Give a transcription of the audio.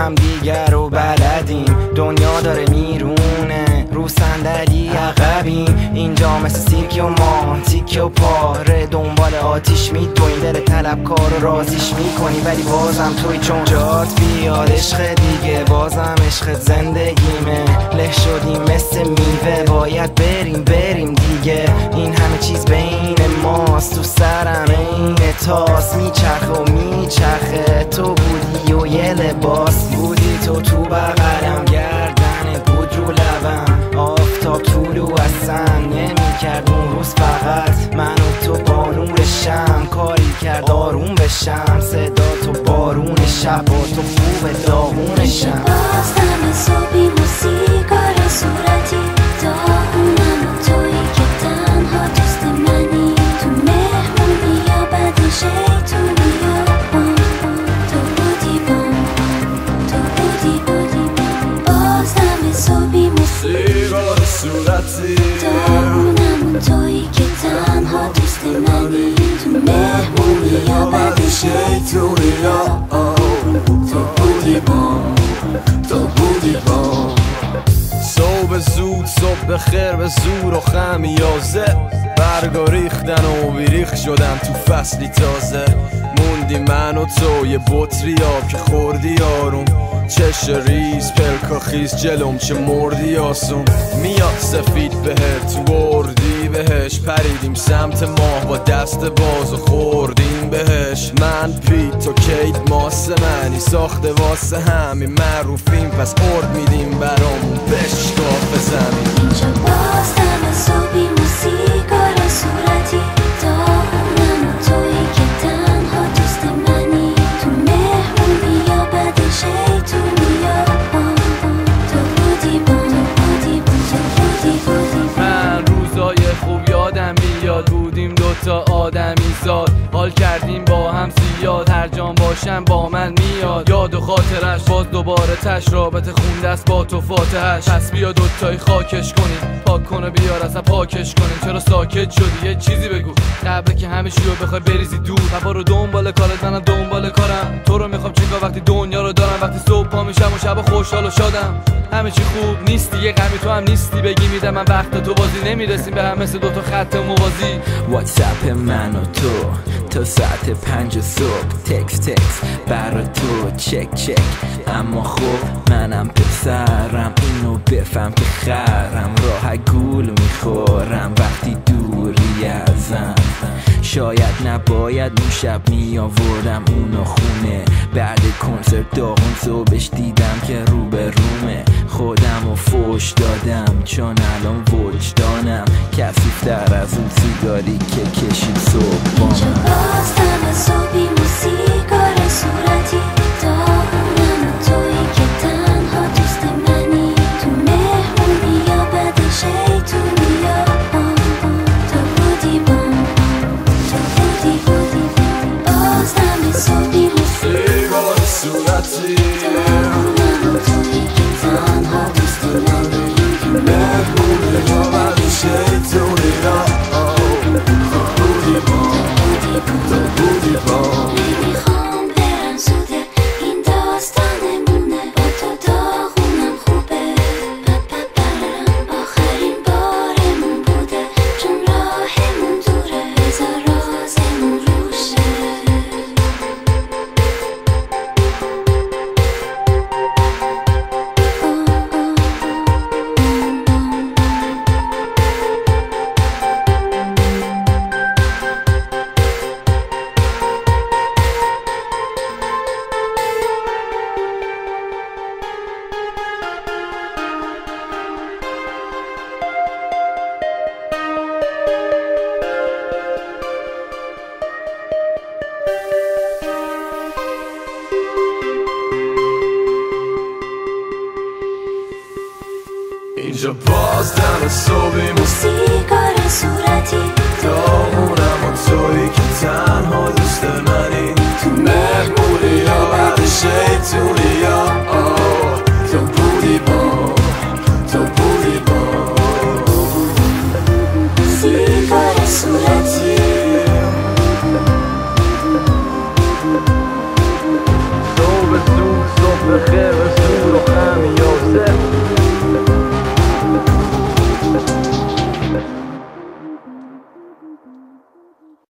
هم دیگر رو بلدیم. دنیا داره میرونه رو صندلی عقبیم، اینجا مثل سیرک و ما تیکه و پاره دنبال آتیش میدویم. دل طلبکار رو رازیش میکنی ولی بازم توی، چون جات بیاد عشق دیگه بازم عشق زندگیمه. له شدیم مثل میوه باید بریم دیگه. این همه چیز بین ماست تو سرم این تاس میچرخه و میچرخه. تو بودی و یه لباس بودی تو بغلم، گردنت بود رو لبم، آفتاب طولو اصلا نمیکرد اون روز فقط من و تو با نور شم کاری کرد آروم بشم. صدا تو بارون شب با تو خوب داغونشم. باز دم صبحی موسیقار صورتی داغونم و تویی که تنها دوست منی. تو مهمونی یا بعد شیطونی یا تو بودی باز دم صبحی موسیقار صورتی داغونم و تویی که تنها دوست منی. تو مهمونی یا بعد شیطونی یا صبح زود صبح بخیر به زور و خمیازه، برگا ریختن و بیریخ شدم تو فصلی تازه. موندی من و تو یه بطری آب که خوردی آروم، چش ریز پلکا خیز جلوم چه مردی آسون. میاد سفید بهت وردی بهش، پریدیم سمت ماه با دست باز و خوردیم بهش. من پیت تو کیت ماسه منی ساخته واسه همین معروفیم، پس ارد میدیم برامون بشکاف زمین. اینجا باز دم صبحی موسیقار صورتی داغونم و تویی که تنها دوست منی. تو مهمونی یا بعد شیطونی یا تو بودی من روزای خوب یادم میاد، بودیم دوتا آدمی زاد، حال کردیم با هم زیاد. هر جان باشم با من میاد یاد و خاطرش، باز دوباره تش رابطه خونده است با تو فاتحش. پس بیا دوتایی خاکش کنیم، پاک کنه بیار اصلا پاکش کنیم. چرا ساکت شدی یه چیزی بگو قبل که همه چی رو بخوای بریزی دور. هوا رو دنبال کارت منم دنبال کارم، تو رو میخوام چیکار وقتی دنیا رو دارم. وقتی صبح پا میشم و شب خوشحال و شادم همه چی خوب نیستی یه غمی تو هم نیستی. بگی میدم من وقت تو بازی نمیرسیم به هم مثل دوتا خط موازی. واتساپ من و تو تا ساعت 5 صبح تکس برا تو چک. اما خب منم پسرم اینو بفهم که خرم، راه گول میخورم وقتی دوری ازم. شاید نباید اون شب میآوردم اونو خونه، بعد کنسرت داغون صبحش دیدم که رو به رومه. خودم رو فوش دادم چون الان وجدانم کثیف‌تر از اون سیگاری که کشید صبح با اینجا من. باز دم صبحی موسیقار صورتی داغونم و تویی که تنها دوست منی. تو مهمونی یا بعد شیطونی یا تو بودی باز دم صبحی موسیقار صورتی داغونم و تویی که تنها دوست منی. تو مهمونی یا بعد شیطونی یا نمیخوام برم زوده این داستانمونه، با تو داغونم خوبه. آخرین بارمون بوده چون راهمون دوره، بذار رازمون روشه. اینجا باز دم صبحی موسیقار صورتی